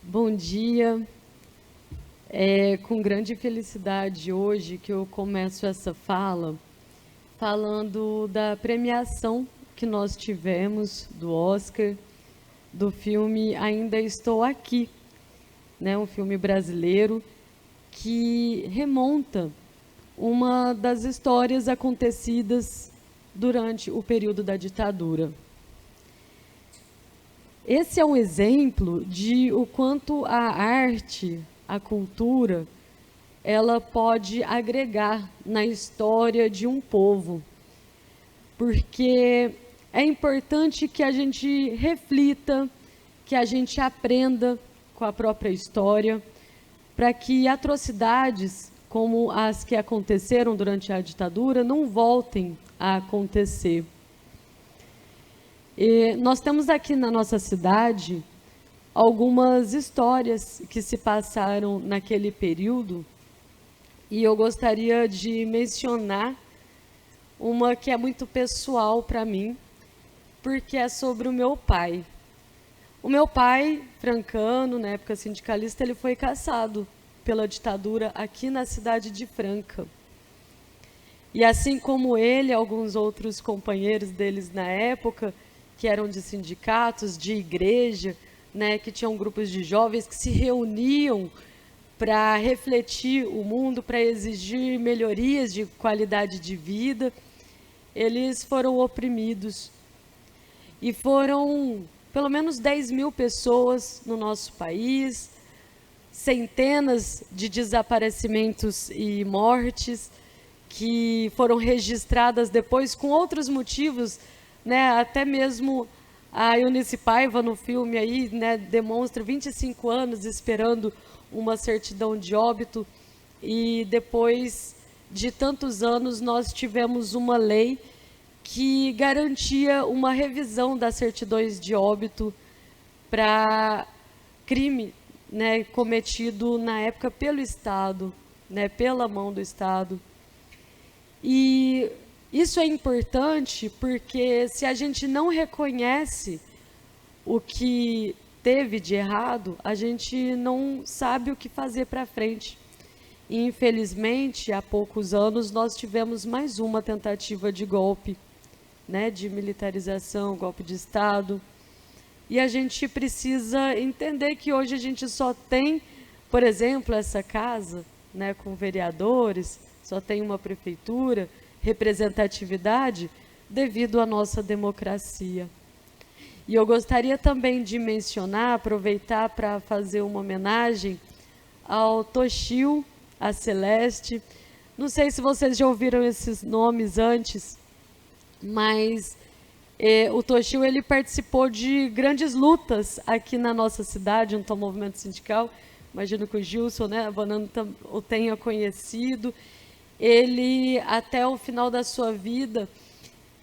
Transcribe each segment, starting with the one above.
Bom dia. É com grande felicidade hoje que eu começo essa fala falando da premiação que nós tivemos do Oscar, do filme Ainda Estou Aqui, né? Um filme brasileiro que remonta uma das histórias acontecidas durante o período da ditadura. Esse é um exemplo de o quanto a arte, a cultura, ela pode agregar na história de um povo. Porque é importante que a gente reflita, que a gente aprenda com a própria história, para que atrocidades como as que aconteceram durante a ditadura não voltem a acontecer. E nós temos aqui na nossa cidade algumas histórias que se passaram naquele período e eu gostaria de mencionar uma que é muito pessoal para mim, porque é sobre o meu pai. O meu pai, francano, na época sindicalista, ele foi caçado pela ditadura aqui na cidade de Franca. E assim como ele, alguns outros companheiros deles na época, que eram de sindicatos, de igreja, né, que tinham grupos de jovens que se reuniam para refletir o mundo, para exigir melhorias de qualidade de vida, eles foram oprimidos. E foram pelo menos 10 mil pessoas no nosso país, centenas de desaparecimentos e mortes que foram registradas depois com outros motivos, né, até mesmo a Eunice Paiva no filme aí, né, demonstra 25 anos esperando uma certidão de óbito e depois de tantos anos nós tivemos uma lei que garantia uma revisão das certidões de óbito para crime, né, cometido na época pelo Estado, né, pela mão do Estado. E isso é importante porque se a gente não reconhece o que teve de errado, a gente não sabe o que fazer para frente. E, infelizmente, há poucos anos, nós tivemos mais uma tentativa de golpe, né, de militarização, golpe de Estado. E a gente precisa entender que hoje a gente só tem, por exemplo, essa casa, né, com vereadores, só tem uma prefeitura, representatividade, devido à nossa democracia. E eu gostaria também de mencionar, aproveitar para fazer uma homenagem ao Toshio, a Celeste. Não sei se vocês já ouviram esses nomes antes, mas o Toshio ele participou de grandes lutas aqui na nossa cidade, junto ao movimento sindical. Imagino que o Gilson, né, a Banana o tenha conhecido. Ele, até o final da sua vida,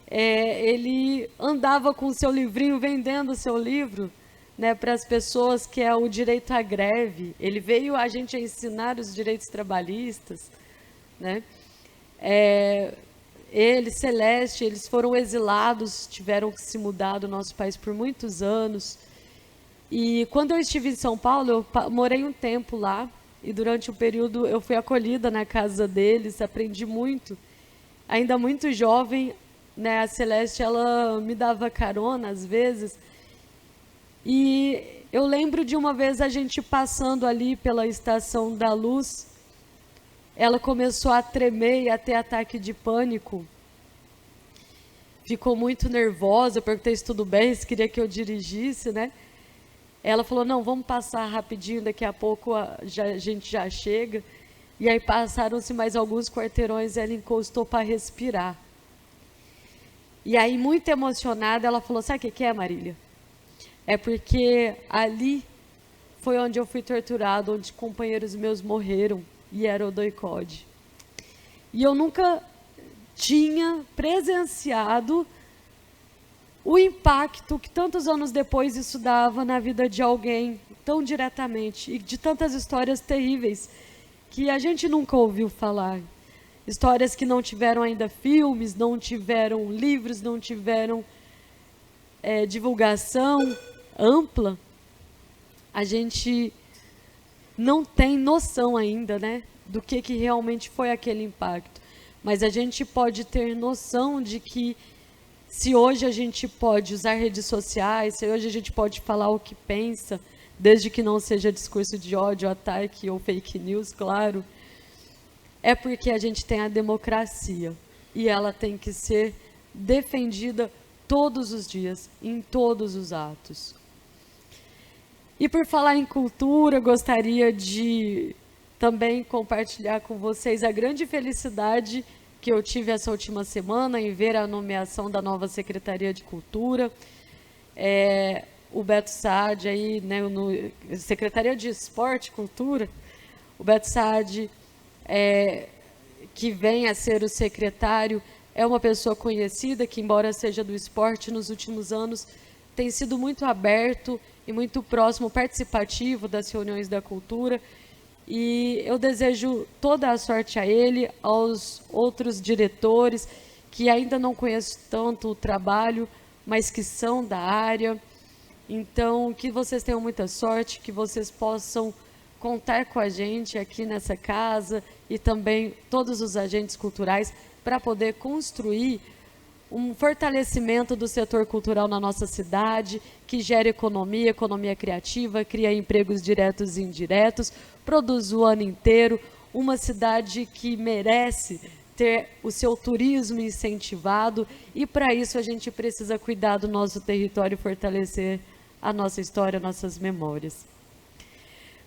ele andava com o seu livrinho, vendendo o seu livro, né, para as pessoas, que é o direito à greve. Ele veio a gente a ensinar os direitos trabalhistas, né? Ele, Celeste, eles foram exilados, tiveram que se mudar do nosso país por muitos anos. E quando eu estive em São Paulo, eu morei um tempo lá, e durante o período eu fui acolhida na casa deles, aprendi muito. Ainda muito jovem, né, a Celeste, ela me dava carona às vezes. E eu lembro de uma vez a gente passando ali pela Estação da Luz, ela começou a tremer e a ter ataque de pânico. Ficou muito nervosa, eu perguntei se tudo bem, se queria que eu dirigisse, né? Ela falou, não, vamos passar rapidinho, daqui a pouco a gente já chega. E aí passaram-se mais alguns quarteirões, ela encostou para respirar. E aí, muito emocionada, ela falou, sabe o que é, Marília? É porque ali foi onde eu fui torturado, onde companheiros meus morreram, e era o doicode. E eu nunca tinha presenciado o impacto que tantos anos depois isso dava na vida de alguém, tão diretamente, e de tantas histórias terríveis que a gente nunca ouviu falar. Histórias que não tiveram ainda filmes, não tiveram livros, não tiveram divulgação ampla. a gente não tem noção ainda, né, do que realmente foi aquele impacto. Mas a gente pode ter noção de que se hoje a gente pode usar redes sociais, se hoje a gente pode falar o que pensa, desde que não seja discurso de ódio, ataque ou fake news, claro, é porque a gente tem a democracia e ela tem que ser defendida todos os dias, em todos os atos. E por falar em cultura, gostaria de também compartilhar com vocês a grande felicidade que eu tive essa última semana em ver a nomeação da nova Secretaria de Cultura. O Beto Saad, aí, né, Secretaria de Esporte e Cultura, o Beto Saad, que vem a ser o secretário, é uma pessoa conhecida que, embora seja do esporte, nos últimos anos tem sido muito aberto e muito próximo, participativo das reuniões da cultura. E eu desejo toda a sorte a ele, aos outros diretores, que ainda não conheço tanto o trabalho, mas que são da área. Então, que vocês tenham muita sorte, que vocês possam contar com a gente aqui nessa casa e também todos os agentes culturais para poder construir um fortalecimento do setor cultural na nossa cidade, que gera economia criativa, cria empregos diretos e indiretos, produz o ano inteiro, uma cidade que merece ter o seu turismo incentivado, e para isso a gente precisa cuidar do nosso território e fortalecer a nossa história, nossas memórias.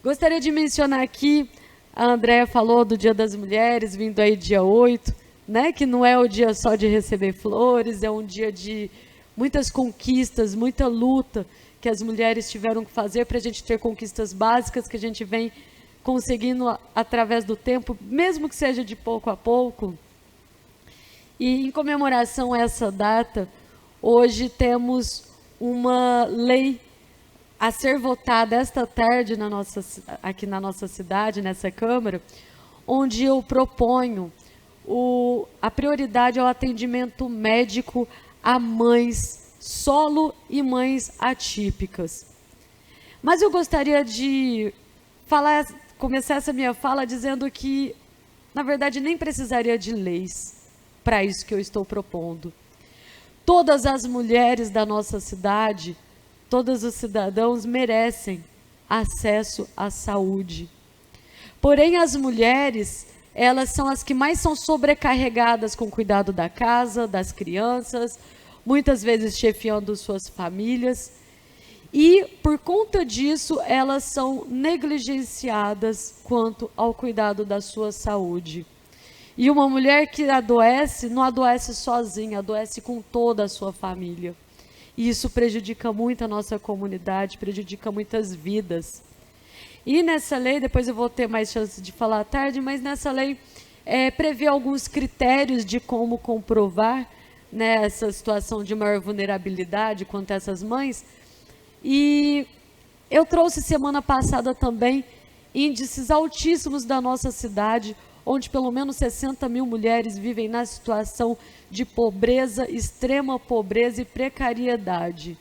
Gostaria de mencionar aqui, a Andréa falou do Dia das Mulheres, vindo aí dia 8, né, que não é o dia só de receber flores, é um dia de muitas conquistas, muita luta que as mulheres tiveram que fazer para a gente ter conquistas básicas que a gente vem conseguindo através do tempo, mesmo que seja de pouco a pouco. E em comemoração a essa data, hoje temos uma lei a ser votada esta tarde aqui na nossa cidade, nessa Câmara, onde eu proponho a prioridade ao atendimento médico a mães solo e mães atípicas. Mas eu gostaria de começar essa minha fala dizendo que, na verdade, nem precisaria de leis para isso que eu estou propondo. Todas as mulheres da nossa cidade, todos os cidadãos merecem acesso à saúde. Porém, as mulheres, elas são as que mais são sobrecarregadas com o cuidado da casa, das crianças, muitas vezes chefiando suas famílias. E, por conta disso, elas são negligenciadas quanto ao cuidado da sua saúde. E uma mulher que adoece, não adoece sozinha, adoece com toda a sua família. E isso prejudica muito a nossa comunidade, prejudica muitas vidas. E nessa lei, depois eu vou ter mais chance de falar à tarde, mas nessa lei prevê alguns critérios de como comprovar, né, essa situação de maior vulnerabilidade quanto a essas mães. E eu trouxe semana passada também índices altíssimos da nossa cidade, onde pelo menos 60 mil mulheres vivem na situação de pobreza, extrema pobreza e precariedade.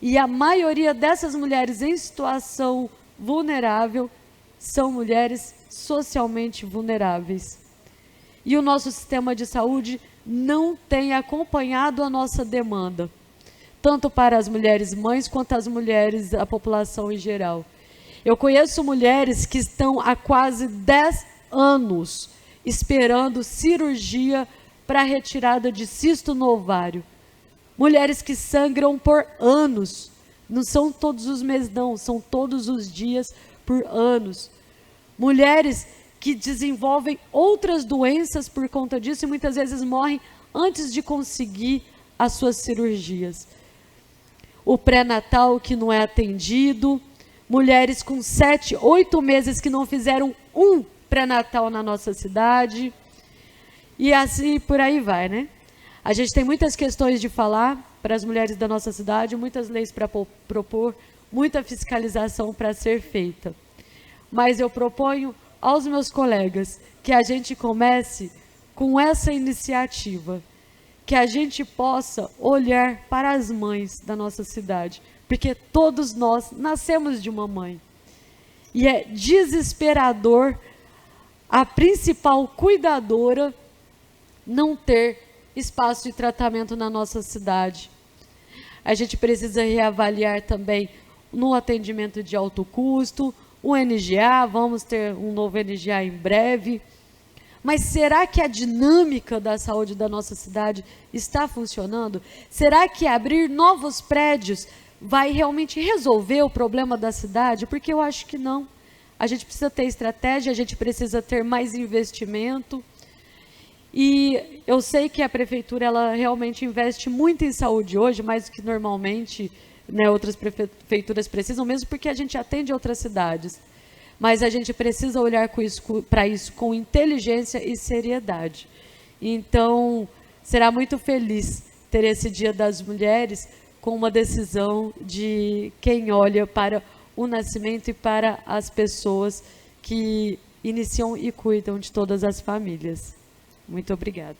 E a maioria dessas mulheres em situação vulnerável são mulheres socialmente vulneráveis. E o nosso sistema de saúde não tem acompanhado a nossa demanda, tanto para as mulheres mães quanto as mulheres, a população em geral. Eu conheço mulheres que estão há quase 10 anos esperando cirurgia para retirada de cisto no ovário. Mulheres que sangram por anos. Não são todos os meses, não, são todos os dias por anos. Mulheres que desenvolvem outras doenças por conta disso e muitas vezes morrem antes de conseguir as suas cirurgias. O pré-natal que não é atendido, mulheres com 7, 8 meses que não fizeram um pré-natal na nossa cidade, e assim por aí vai, né? A gente tem muitas questões de falar para as mulheres da nossa cidade, muitas leis para propor, muita fiscalização para ser feita. Mas eu proponho aos meus colegas que a gente comece com essa iniciativa, que a gente possa olhar para as mães da nossa cidade, porque todos nós nascemos de uma mãe. E é desesperador a principal cuidadora não ter espaço de tratamento na nossa cidade. A gente precisa reavaliar também no atendimento de alto custo, o NGA, vamos ter um novo NGA em breve. Mas será que a dinâmica da saúde da nossa cidade está funcionando? Será que abrir novos prédios vai realmente resolver o problema da cidade? Porque eu acho que não. A gente precisa ter estratégia, a gente precisa ter mais investimento. E eu sei que a prefeitura ela realmente investe muito em saúde hoje, mais do que normalmente, né, outras prefeituras precisam, mesmo porque a gente atende outras cidades. Mas a gente precisa olhar para isso com inteligência e seriedade. Então, será muito feliz ter esse Dia das Mulheres com uma decisão de quem olha para o nascimento e para as pessoas que iniciam e cuidam de todas as famílias. Muito obrigada.